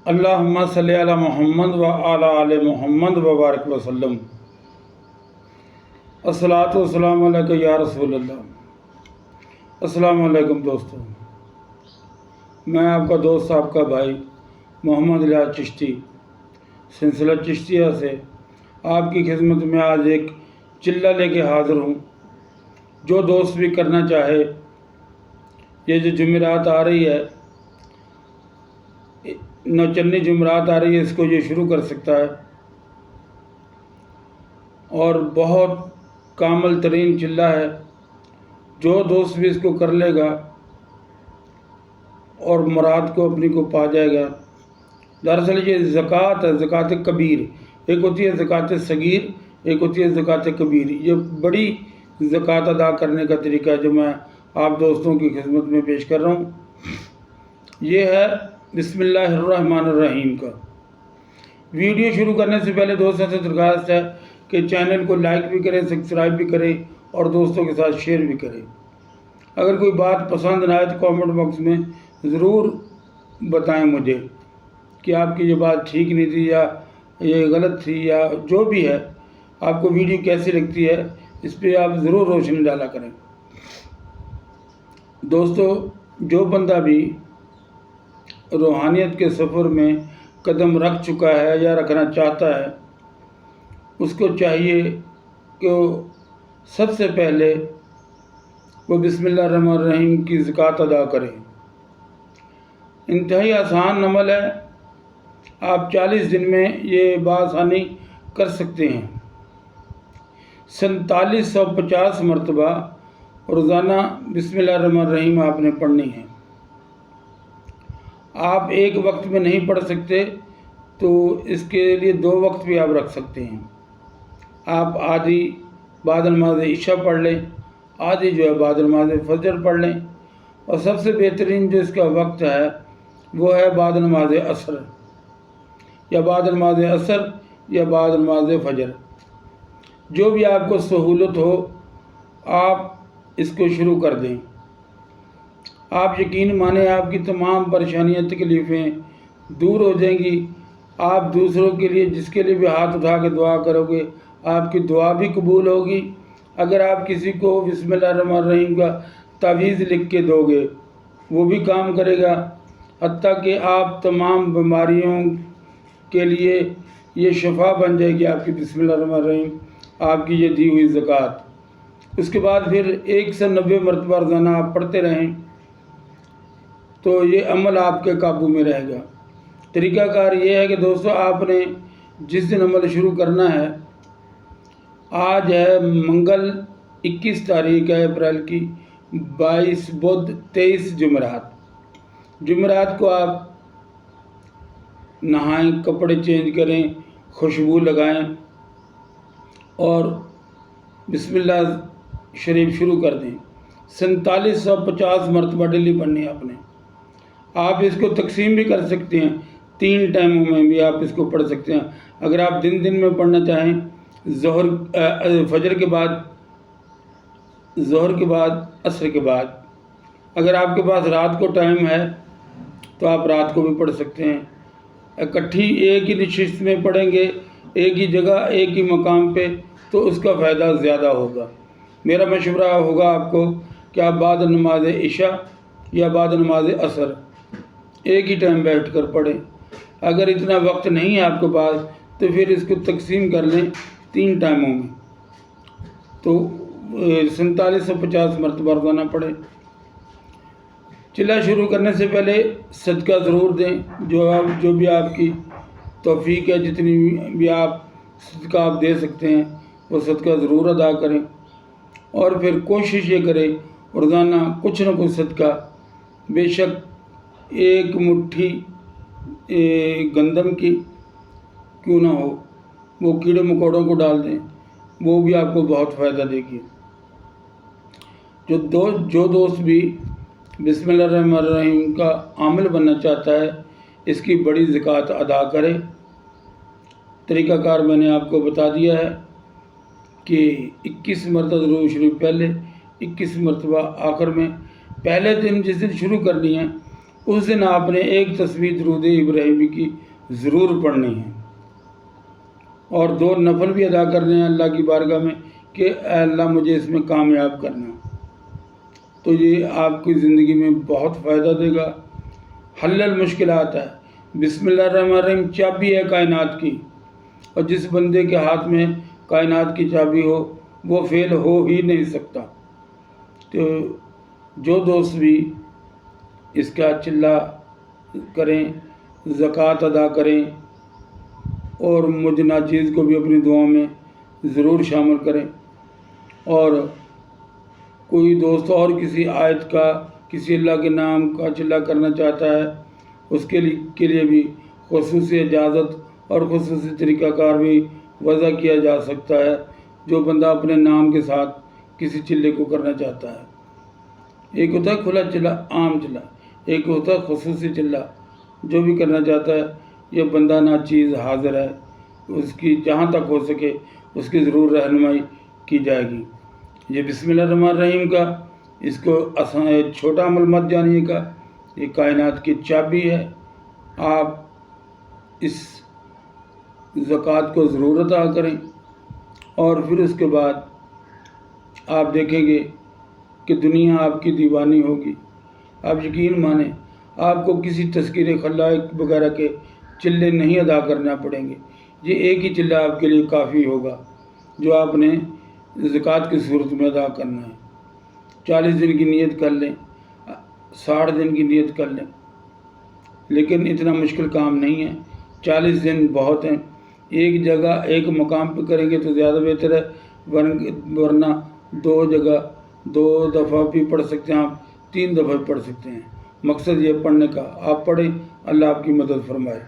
اللہم صلی علی محمد و علی آل محمد و بارک وسلم۔ الصلاۃ والسلام علیکہ یا رسول اللہ۔ السلام علیکم دوستو، میں آپ کا دوست، آپ کا بھائی محمد الیاس چشتی سلسلہ چشتیہ سے آپ کی خدمت میں آج ایک چلہ لے کے حاضر ہوں۔ جو دوست بھی کرنا چاہے، یہ جو جمعرات آ رہی ہے، نوچندی جمعرات آ رہی ہے، اس کو یہ شروع کر سکتا ہے اور بہت کامل ترین چلہ ہے۔ جو دوست بھی اس کو کر لے گا اور مراد کو اپنی کو پا جائے گا۔ دراصل یہ زکوٰۃ ہے، زکوٰۃ کبیر۔ ایک ہوتی ہے زکوٰۃ صغیر، ایک ہوتی ہے زکوٰۃ کبیر۔ یہ بڑی زکوٰۃ ادا کرنے کا طریقہ ہے جو میں آپ دوستوں کی خدمت میں پیش کر رہا ہوں۔ یہ ہے بسم اللہ الرحمن الرحیم کا۔ ویڈیو شروع کرنے سے پہلے دوستوں سے درخواست ہے کہ چینل کو لائک بھی کریں، سبسکرائب بھی کریں اور دوستوں کے ساتھ شیئر بھی کریں۔ اگر کوئی بات پسند نہ آئے تو کامنٹ باکس میں ضرور بتائیں مجھے کہ آپ کی یہ بات ٹھیک نہیں تھی یا یہ غلط تھی یا جو بھی ہے، آپ کو ویڈیو کیسی لگتی ہے، اس پہ آپ ضرور روشنی ڈالا کریں۔ دوستو، جو بندہ بھی روحانیت کے سفر میں قدم رکھ چکا ہے یا رکھنا چاہتا ہے، اس کو چاہیے کہ سب سے پہلے وہ بسم اللہ الرحمن الرحیم کی زکوٰۃ ادا کرے۔ انتہائی آسان عمل ہے، آپ 40 دن میں یہ بآسانی کر سکتے ہیں۔ 4750 مرتبہ روزانہ بسم اللہ الرحمن الرحیم آپ نے پڑھنی ہے۔ آپ ایک وقت میں نہیں پڑھ سکتے تو اس کے لیے 2 وقت بھی آپ رکھ سکتے ہیں۔ آپ آدھی بعد نماز عشاء پڑھ لیں، آدھی جو ہے بعد نماز فجر پڑھ لیں، اور سب سے بہترین جو اس کا وقت ہے وہ ہے بعد نماز عصر، یا بعد نماز عصر یا بعد نماز فجر، جو بھی آپ کو سہولت ہو آپ اس کو شروع کر دیں۔ آپ یقین مانیں آپ کی تمام پریشانیاں تکلیفیں دور ہو جائیں گی۔ آپ دوسروں کے لیے جس کے لیے بھی ہاتھ اٹھا کے دعا کرو گے، آپ کی دعا بھی قبول ہوگی۔ اگر آپ کسی کو بسم اللہ الرحمن الرحیم کا تعویذ لکھ کے دو گے، وہ بھی کام کرے گا۔ حتیٰ کہ آپ تمام بیماریوں کے لیے یہ شفا بن جائے گی آپ کی بسم اللہ الرحمن الرحیم، آپ کی یہ دی ہوئی زکوٰۃ۔ اس کے بعد پھر 190 مرتبہ روزانہ آپ پڑھتے رہیں تو یہ عمل آپ کے قابو میں رہے گا۔ طریقہ کار یہ ہے کہ دوستو، آپ نے جس دن عمل شروع کرنا ہے، آج ہے منگل 21 تاریخ ہے اپریل کی، 22 بدھ 23 جمعرات کو آپ نہائیں، کپڑے چینج کریں، خوشبو لگائیں اور بسم اللہ شریف شروع کر دیں۔ 4750 مرتبہ ڈیلی پڑھنی ہے آپ نے۔ آپ اس کو تقسیم بھی کر سکتے ہیں، 3 ٹائموں میں بھی آپ اس کو پڑھ سکتے ہیں۔ اگر آپ دن میں پڑھنا چاہیں، فجر کے بعد، ظہر کے بعد، عصر کے بعد۔ اگر آپ کے پاس رات کو ٹائم ہے تو آپ رات کو بھی پڑھ سکتے ہیں۔ اکٹھی ایک ہی نشست میں پڑھیں گے، ایک ہی جگہ، ایک ہی مقام پہ، تو اس کا فائدہ زیادہ ہوگا۔ میرا مشورہ ہوگا آپ کو کہ آپ بعد نماز عشاء یا بعد نماز عصر ایک ہی ٹائم بیٹھ کر پڑھیں۔ اگر اتنا وقت نہیں ہے آپ کے پاس تو پھر اس کو تقسیم کر لیں 3 ٹائموں میں، تو 4750 مرتبہ روزانہ پڑھیں۔ چلہ شروع کرنے سے پہلے صدقہ ضرور دیں، جو بھی آپ کی توفیق ہے، جتنی بھی آپ صدقہ آپ دے سکتے ہیں وہ صدقہ ضرور ادا کریں، اور پھر کوشش یہ کریں روزانہ کچھ نہ کچھ صدقہ، بے شک 1 مٹھی گندم کی کیوں نہ ہو، وہ کیڑے مکوڑوں کو ڈال دیں، وہ بھی آپ کو بہت فائدہ دے گی۔ جو دوست بھی بسم اللہ الرحمن الرحیم کا عامل بننا چاہتا ہے، اس کی بڑی زکوٰۃ ادا کرے۔ طریقہ کار میں نے آپ کو بتا دیا ہے کہ 21 مرتبہ درود شریف پہلے، 21 مرتبہ آخر میں۔ پہلے دن جس دن شروع کرنی ہے اس دن آپ نے ایک تصویر درود ابراہیمی کی ضرور پڑھنی ہے اور 2 نفل بھی ادا کرنے ہیں اللہ کی بارگاہ میں کہ اے اللہ مجھے اس میں کامیاب کرنا، تو یہ آپ کی زندگی میں بہت فائدہ دے گا۔ حل المشکلات ہے، بسم اللہ الرحمن الرحیم چابی ہے کائنات کی، اور جس بندے کے ہاتھ میں کائنات کی چابی ہو وہ فیل ہو ہی نہیں سکتا۔ تو جو دوست بھی اس کا چلہ کریں، زکوٰۃ ادا کریں، اور مجھ ناچیز کو بھی اپنی دعاؤں میں ضرور شامل کریں، اور کوئی دوست اور کسی آیت کا، کسی اللہ کے نام کا چلہ کرنا چاہتا ہے، اس کے لیے بھی خصوصی اجازت اور خصوصی طریقہ کار بھی وضع کیا جا سکتا ہے، جو بندہ اپنے نام کے ساتھ کسی چلے کو کرنا چاہتا ہے۔ ایک ہوتا ہے کھلا چلہ، عام چلہ، ایک ہوتا ہے خصوصی چلہ۔ جو بھی کرنا چاہتا ہے یہ بندہ ناچیز حاضر ہے، اس کی جہاں تک ہو سکے اس کی ضرور رہنمائی کی جائے گی۔ یہ بسم اللہ الرحمن الرحیم کا، اس کو چھوٹا عمل مت جانیے گا، یہ کائنات کی چابی ہے۔ آپ اس زکوٰۃ کو ضرور ادا کریں، اور پھر اس کے بعد آپ دیکھیں گے کہ دنیا آپ کی دیوانی ہوگی۔ آپ یقین مانیں آپ کو کسی تذکیر خلائق وغیرہ کے چلے نہیں ادا کرنا پڑیں گے، یہ ایک ہی چلہ آپ کے لیے کافی ہوگا جو آپ نے زکوٰۃ کی صورت میں ادا کرنا ہے۔ 40 دن کی نیت کر لیں، 60 دن کی نیت کر لیں، لیکن اتنا مشکل کام نہیں ہے، 40 دن بہت ہیں۔ ایک جگہ ایک مقام پہ کریں گے تو زیادہ بہتر ہے، ورنہ 2 جگہ 2 دفعہ بھی پڑھ سکتے ہیں، آپ 3 دفعہ بھی پڑھ سکتے ہیں۔ مقصد یہ پڑھنے کا، آپ پڑھیں، اللہ آپ کی مدد فرمائے۔